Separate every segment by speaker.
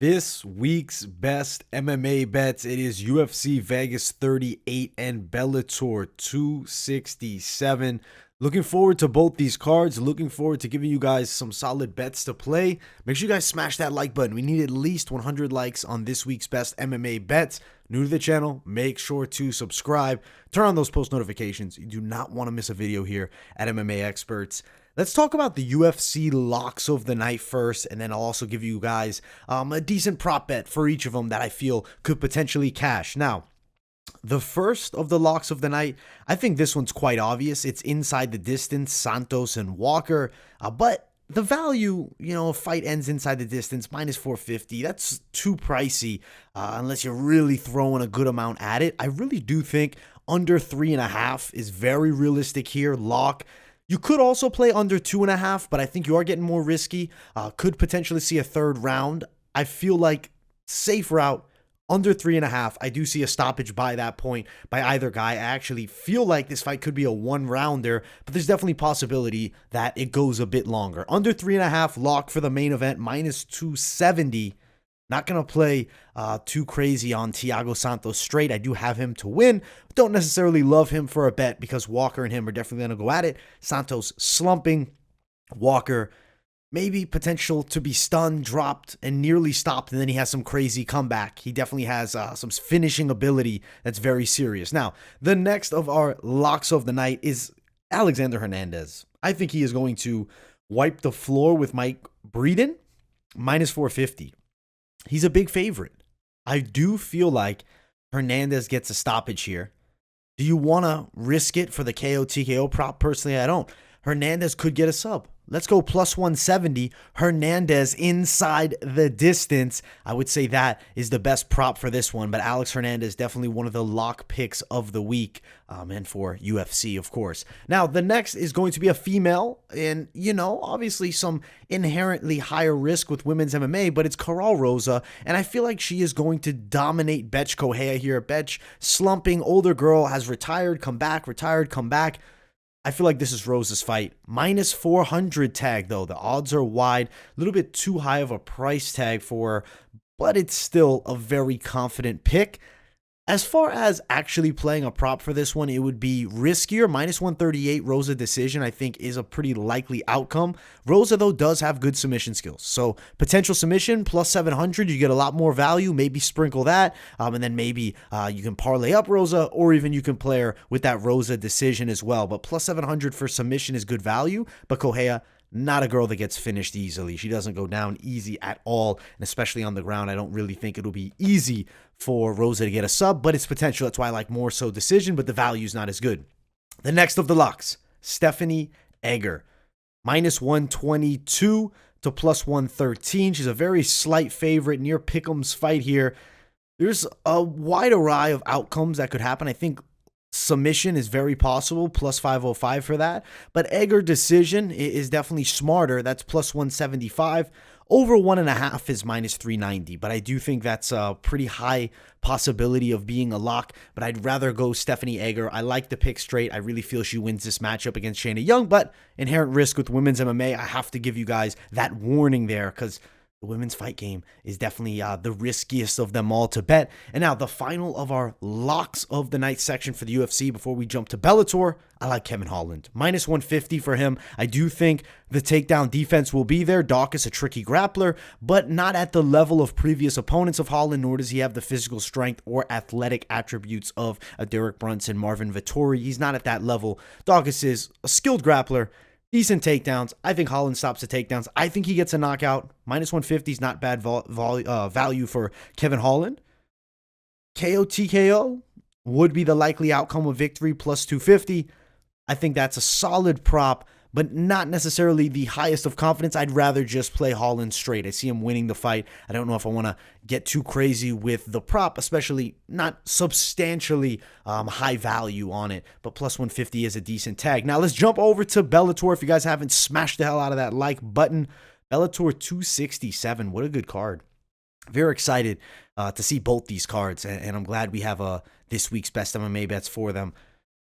Speaker 1: This week's best MMA bets, it is UFC Vegas 38 and Bellator 267. Looking forward to both these cards. Looking forward to giving you guys some solid bets to play. Make sure you guys smash that like button. We need at least 100 likes on this week's best MMA bets. New to the channel, make sure to subscribe. Turn on those post notifications. You do not want to miss a video here at MMA Experts. Let's talk about the UFC locks of the night first, and then I'll also give you guys a decent prop bet for each of them that I feel could potentially cash. Now, the first of the locks of the night, I think this one's quite obvious. It's inside the distance, Santos and Walker, but the value, a fight ends inside the distance, minus 450. That's too pricey unless you're really throwing a good amount at it. I really do think under 3.5 is very realistic here. Lock. You could also play under 2.5, but I think you are getting more risky. Could potentially see a third round. I feel like safe route under 3.5. I do see a stoppage by that point by either guy. I actually feel like this fight could be a one-rounder, but there's definitely possibility that it goes a bit longer. Under 3.5, lock for the main event, minus 270. Not going to play too crazy on Thiago Santos straight. I do have him to win. Don't necessarily love him for a bet because Walker and him are definitely going to go at it. Santos slumping. Walker maybe potential to be stunned, dropped, and nearly stopped, and then he has some crazy comeback. He definitely has some finishing ability that's very serious. Now, the next of our locks of the night is Alexander Hernandez. I think he is going to wipe the floor with Mike Breeden, minus 450. He's a big favorite. I do feel like Hernandez gets a stoppage here. Do you want to risk it for the KO TKO prop? Personally, I don't. Hernandez could get a sub. Let's go plus 170. Hernandez inside the distance. I would say that is the best prop for this one. But Alex Hernandez, definitely one of the lock picks of the week. And for UFC, of course. Now, the next is going to be a female. And, obviously some inherently higher risk with women's MMA. But it's Coral Rosa. And I feel like she is going to dominate Betch Correia here. Betch slumping. Older girl has retired, come back, retired, come back. I feel like this is Rose's fight. Minus 400 tag, though. The odds are wide. A little bit too high of a price tag for her, but it's still a very confident pick. As far as actually playing a prop for this one, it would be riskier. Minus 138 Rosa decision, I think, is a pretty likely outcome. Rosa, though, does have good submission skills. So potential submission plus 700, you get a lot more value. Maybe sprinkle that. And then maybe you can parlay up Rosa, or even you can play her with that Rosa decision as well. But plus 700 for submission is good value. But Correia, not a girl that gets finished easily. She doesn't go down easy at all, and especially on the ground, I don't really think it'll be easy for Rosa to get a sub, but it's potential. That's why I like more so decision, but the value is not as good. The next of the locks, Stephanie Egger, minus 122 to plus 113. She's a very slight favorite, near Pick'em's fight here. There's a wide array of outcomes that could happen. I think submission is very possible, plus 505 for that. But Egger decision is definitely smarter. That's plus 175. Over 1.5 is minus 390. But I do think that's a pretty high possibility of being a lock. But I'd rather go Stephanie Egger. I like the pick straight. I really feel she wins this matchup against Shayna Young. But inherent risk with women's MMA, I have to give you guys that warning there, because the women's fight game is definitely the riskiest of them all to bet. And now the final of our locks of the night section for the UFC before we jump to Bellator, I like Kevin Holland. Minus 150 for him. I do think the takedown defense will be there. Doc is a tricky grappler, but not at the level of previous opponents of Holland, nor does he have the physical strength or athletic attributes of a Derek Brunson, Marvin Vettori. He's not at that level. Dawkins is a skilled grappler. Decent takedowns. I think Holland stops the takedowns. I think he gets a knockout. Minus 150 is not bad value for Kevin Holland. KO TKO would be the likely outcome of victory, plus 250. I think that's a solid prop, but not necessarily the highest of confidence. I'd rather just play Holland straight. I see him winning the fight. I don't know if I want to get too crazy with the prop, especially not substantially high value on it, but plus 150 is a decent tag. Now let's jump over to Bellator. If you guys haven't smashed the hell out of that like button, Bellator 267, what a good card. Very excited to see both these cards, and I'm glad we have this week's best MMA bets for them.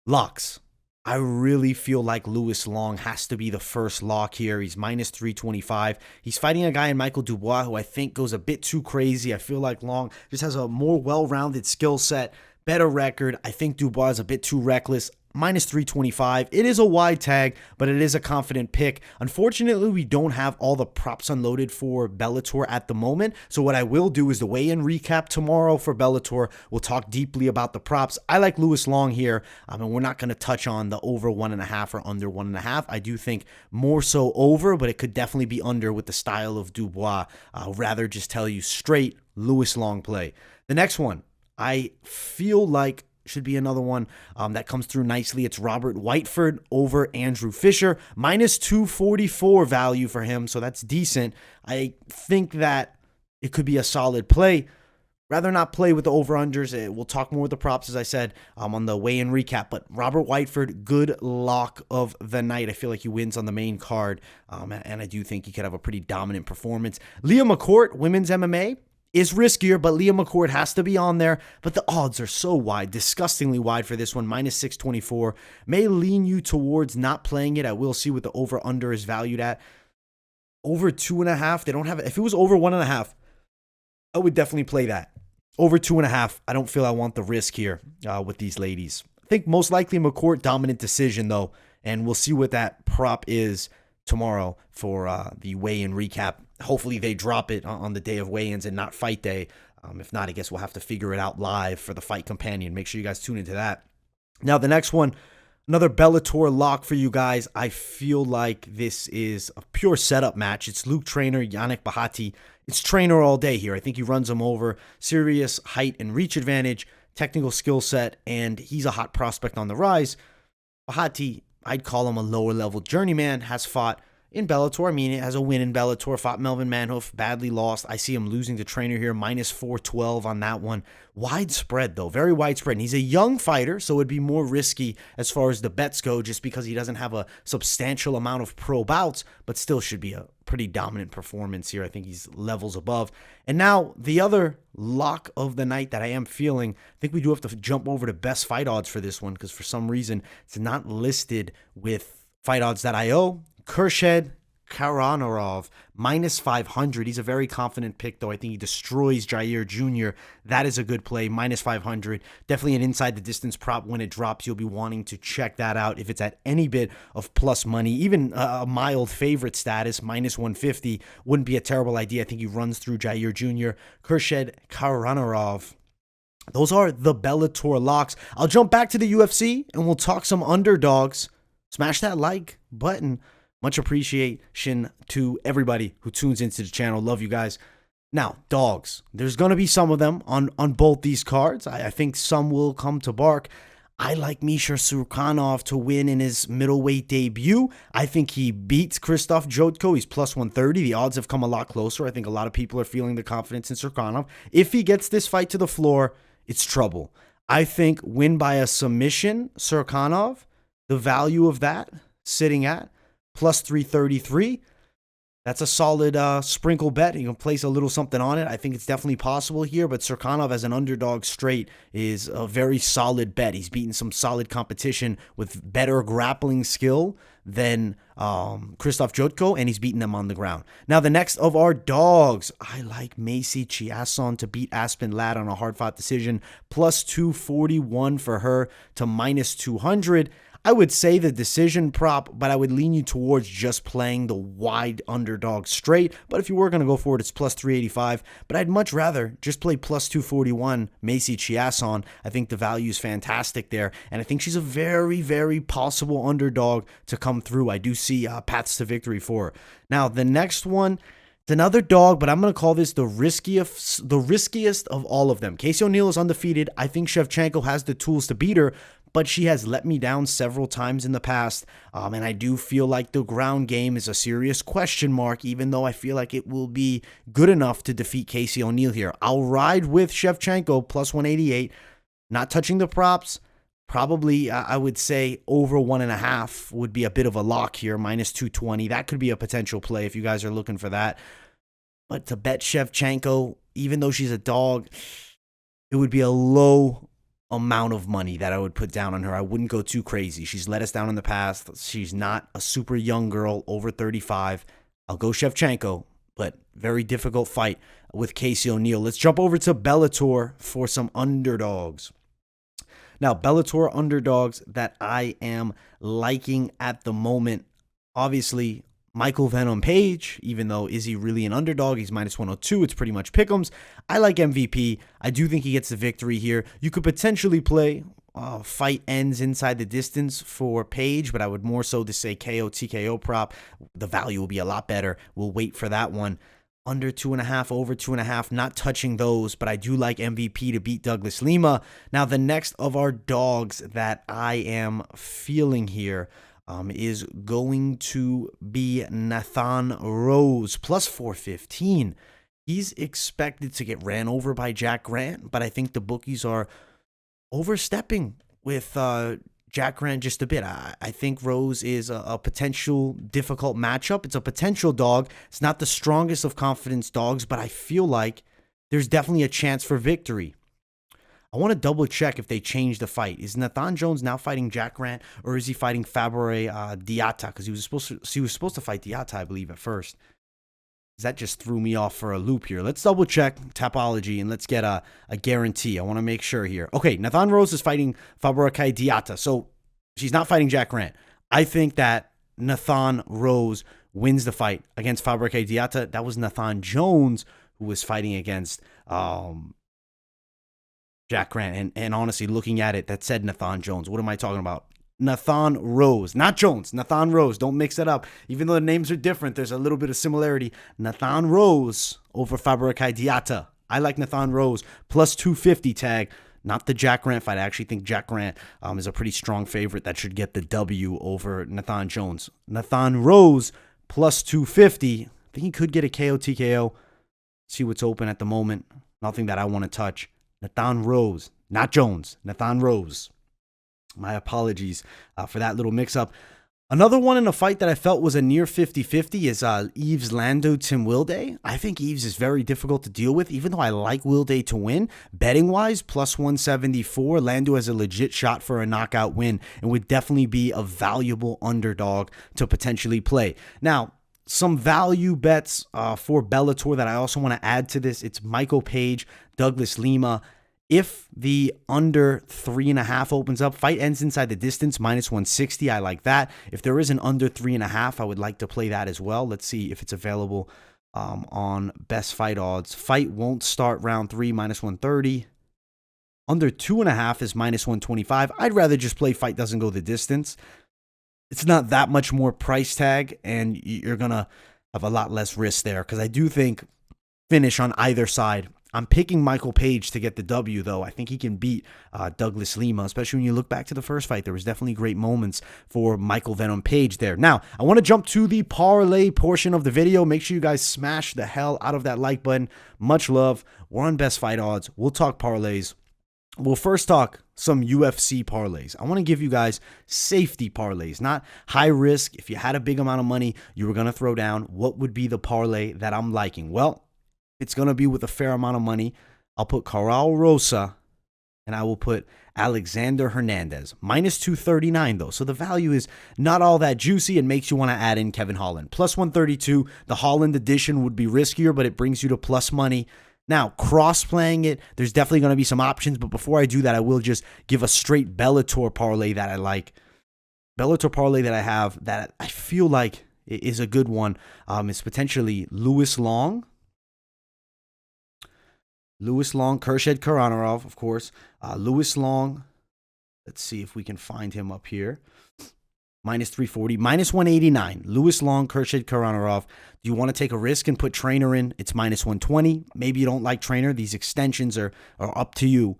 Speaker 1: Locks. I really feel like Lewis Long has to be the first lock here. He's minus 325. He's fighting a guy in Michael Dubois who I think goes a bit too crazy. I feel like Long just has a more well-rounded skill set, better record. I think Dubois is a bit too reckless. Minus 325. It is a wide tag, but it is a confident pick. Unfortunately, we don't have all the props unloaded for Bellator at the moment. So what I will do is the weigh-in recap tomorrow for Bellator. We'll talk deeply about the props. I like Lewis Long here. And we're not going to touch on the over 1.5 or under 1.5. I do think more so over, but it could definitely be under with the style of Dubois. I'll rather just tell you straight Lewis Long play. The next one, I feel like should be another one that comes through nicely. It's Robert Whiteford over Andrew Fisher. Minus 244 value for him, so that's decent. I think that it could be a solid play. Rather not play with the over-unders. We'll talk more with the props, as I said, on the weigh-in recap. But Robert Whiteford, good lock of the night. I feel like he wins on the main card, and I do think he could have a pretty dominant performance. Leah McCourt, women's MMA, is riskier, but Leah McCourt has to be on there. But the odds are so wide, disgustingly wide for this one, minus 624. May lean you towards not playing it. I will see what the over-under is valued at. Over 2.5, they don't have it. If it was over 1.5, I would definitely play that. Over 2.5, I don't feel I want the risk here with these ladies. I think most likely McCourt dominant decision, though, and we'll see what that prop is tomorrow for the weigh-in recap. Hopefully they drop it on the day of weigh-ins and not fight day. If not, I guess we'll have to figure it out live for the Fight Companion. Make sure you guys tune into that. Now, the next one, another Bellator lock for you guys. I feel like this is a pure setup match. It's Luke Trainer, Yannick Bahati. It's Trainer all day here. I think he runs him over. Serious height and reach advantage, technical skill set, and he's a hot prospect on the rise. Bahati, I'd call him a lower-level journeyman, has fought in Bellator. I mean, it has a win in Bellator, fought Melvin Manhoef, badly lost. I see him losing to Trainer here, minus 412 on that one. Widespread, though, very widespread. And he's a young fighter, so it'd be more risky as far as the bets go, just because he doesn't have a substantial amount of pro bouts, but still should be a pretty dominant performance here. I think he's levels above. And now, the other lock of the night that I am feeling, I think we do have to jump over to best fight odds for this one, because for some reason, it's not listed with FightOdds.io. Khurshid Karanarov, minus 500. He's a very confident pick, though. I think he destroys Jair Jr. That is a good play, minus 500. Definitely an inside the distance prop when it drops. You'll be wanting to check that out if it's at any bit of plus money. Even a mild favorite status, minus 150, wouldn't be a terrible idea. I think he runs through Jair Jr. Khurshid Karanarov. Those are the Bellator locks. I'll jump back to the UFC and we'll talk some underdogs. Smash that like button. Much appreciation to everybody who tunes into the channel. Love you guys. Now, dogs. There's going to be some of them on both these cards. I think some will come to bark. I like Misha Surkanov to win in his middleweight debut. I think he beats Krzysztof Jotko. He's plus 130. The odds have come a lot closer. I think a lot of people are feeling the confidence in Surkanov. If he gets this fight to the floor, it's trouble. I think win by a submission, Surkanov, the value of that sitting at plus 333. That's a solid sprinkle bet. You can place a little something on it. I think it's definitely possible here, but Surkanov as an underdog straight is a very solid bet. He's beaten some solid competition with better grappling skill than Krzysztof Jotko, and he's beaten them on the ground. Now, the next of our dogs, I like Macy Chiasson to beat Aspen Ladd on a hard-fought decision. Plus 241 for her to minus 200. I would say the decision prop, but I would lean you towards just playing the wide underdog straight. But if you were going to go for it, it's plus 385. But I'd much rather just play plus 241 Macy Chiasson. I think the value is fantastic there. And I think she's a very, very possible underdog to come through. I do see paths to victory for her. Now, the next one, it's another dog, but I'm going to call this the riskiest of all of them. Casey O'Neill is undefeated. I think Shevchenko has the tools to beat her, but she has let me down several times in the past, and I do feel like the ground game is a serious question mark, even though I feel like it will be good enough to defeat Casey O'Neill here. I'll ride with Shevchenko, plus 188, not touching the props. Probably, I would say over 1.5 would be a bit of a lock here, minus 220. That could be a potential play if you guys are looking for that. But to bet Shevchenko, even though she's a dog, it would be a low amount of money that I would put down on her. I wouldn't go too crazy. She's let us down in the past. She's not a super young girl, over 35. I'll go Shevchenko, but very difficult fight with Casey O'Neill. Let's jump over to Bellator for some underdogs. Now, Bellator underdogs that I am liking at the moment, obviously, Michael Venom Page, even though is he really an underdog? He's minus 102. It's pretty much pick'ems. I like MVP. I do think he gets the victory here. You could potentially play fight ends inside the distance for Page, but I would more so just say KO, TKO prop. The value will be a lot better. We'll wait for that one. Under 2.5, over 2.5, not touching those, but I do like MVP to beat Douglas Lima. Now, the next of our dogs that I am feeling here is going to be Nathan Rose, plus 415. He's expected to get ran over by Jack Grant, but I think the bookies are overstepping with Jack Grant just a bit. I think Rose is a potential difficult matchup. It's a potential dog. It's not the strongest of confidence dogs, but I feel like there's definitely a chance for victory. I want to double check if they changed the fight. Is Nathan Jones now fighting Jack Grant, or is he fighting Fabre Diatta? Because he was supposed to fight Diatta, I believe, at first. That just threw me off for a loop here. Let's double check Tapology and let's get a guarantee. I want to make sure here. Okay, Nathan Rose is fighting Fabre Diatta, so she's not fighting Jack Grant. I think that Nathan Rose wins the fight against Fabre Diatta. That was Nathan Jones who was fighting against Jack Grant. And honestly, looking at it, that said Nathan Jones. What am I talking about? Nathan Rose, not Jones. Nathan Rose. Don't mix it up. Even though the names are different, there's a little bit of similarity. Nathan Rose over Fabre Diatta. I like Nathan Rose. Plus 250 tag. Not the Jack Grant fight. I actually think Jack Grant is a pretty strong favorite that should get the W over Nathan Jones. Nathan Rose plus 250. I think he could get a KO TKO. See what's open at the moment. Nothing that I want to touch. Nathan Rose, not Jones. Nathan Rose. My apologies for that little mix-up. Another one in a fight that I felt was a near 50-50 is Yves Lando Tim Wilde. I think Yves is very difficult to deal with, even though I like Wilde to win. Betting-wise, plus 174. Lando has a legit shot for a knockout win and would definitely be a valuable underdog to potentially play. Now, some value bets for Bellator that I also want to add to this. It's Michael Page, Douglas Lima. If the under 3.5 opens up, fight ends inside the distance, minus 160. I like that. If there is an under 3.5, I would like to play that as well. Let's see if it's available on best fight odds. Fight won't start round 3, minus 130. Under 2.5 is minus 125. I'd rather just play fight doesn't go the distance. It's not that much more price tag, and you're going to have a lot less risk there, because I do think finish on either side. I'm picking Michael Page to get the W, though. I think he can beat Douglas Lima, especially when you look back to the first fight. There was definitely great moments for Michael Venom Page there. Now, I want to jump to the parlay portion of the video. Make sure you guys smash the hell out of that like button. Much love. We're on Best Fight Odds. We'll talk parlays. We'll first talk some UFC parlays. I want to give you guys safety parlays, not high risk. If you had a big amount of money you were going to throw down, what would be the parlay that I'm liking? Well, it's going to be with a fair amount of money. I'll put Corral Rosa, and I will put Alexander Hernandez. Minus 239, though. So the value is not all that juicy. It makes you want to add in Kevin Holland. Plus 132. The Holland edition would be riskier, but it brings you to plus money. Now, cross-playing it, there's definitely going to be some options. But before I do that, I will just give a straight Bellator parlay that I like. Bellator parlay that I have that I feel like is a good one is potentially Lewis Long, Khurshid Karanarov, of course. Lewis Long, let's see if we can find him up here. Minus 340, minus 189. Lewis Long, Khurshid Karanarov. Do you want to take a risk and put Trainer in? It's minus 120. Maybe you don't like Trainer. These extensions are up to you.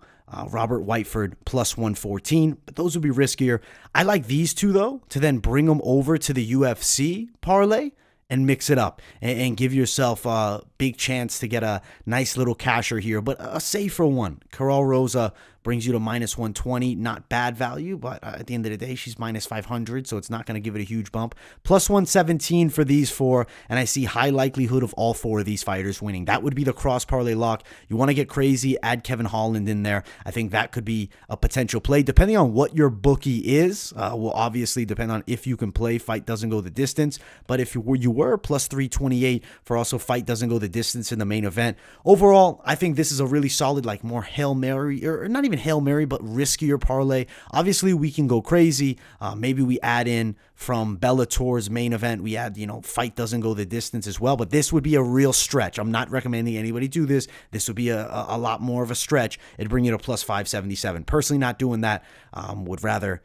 Speaker 1: Robert Whiteford, plus 114. But those would be riskier. I like these two, though, to then bring them over to the UFC parlay and mix it up and give yourself a big chance to get a nice little casher here, but a safer one. Corral Rosa brings you to minus 120. Not bad value, but at the end of the day, she's minus 500, so it's not going to give it a huge bump. Plus 117 for these four, and I see high likelihood of all four of these fighters winning. That would be the cross parlay lock. You want to get crazy, add Kevin Holland in there. I think that could be a potential play, depending on what your bookie is. Will obviously depend on if you can play fight doesn't go the distance, but if you were plus 328 for also fight doesn't go the distance in the main event. Overall, I think this is a really solid, like more Hail Mary, or not even Hail Mary, but riskier parlay. Obviously, we can go crazy. Maybe we add in from Bellator's main event, we add, fight doesn't go the distance as well, but this would be a real stretch. I'm not recommending anybody do this. This would be a lot more of a stretch. It'd bring you to plus 577. Personally, not doing that. Would rather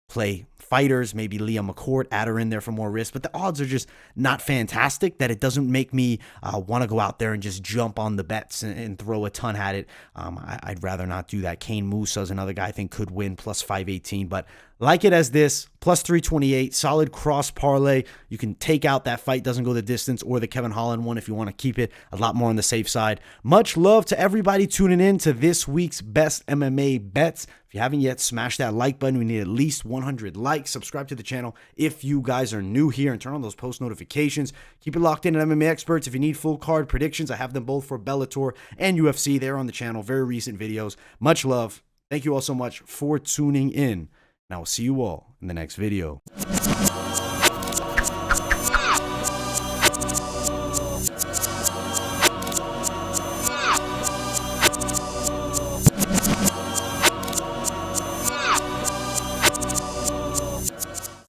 Speaker 1: play fighters, maybe Leah McCourt, add her in there for more risk, but the odds are just not fantastic that it doesn't make me want to go out there and just jump on the bets and throw a ton at it. I'd rather not do that. Kane Musa is another guy I think could win plus 518, but like it as this, plus 328, solid cross parlay. You can take out that fight doesn't go the distance or the Kevin Holland one if you want to keep it a lot more on the safe side. Much love to everybody tuning in to this week's best MMA bets. If you haven't yet, smash that like button. We need at least 100 likes. Subscribe to the channel if you guys are new here and turn on those post notifications. Keep it locked in at MMA Experts. If you need full card predictions, I have them both for Bellator and UFC. They're on the channel. Very recent videos. Much love. Thank you all so much for tuning in. And I will see you all in the next video.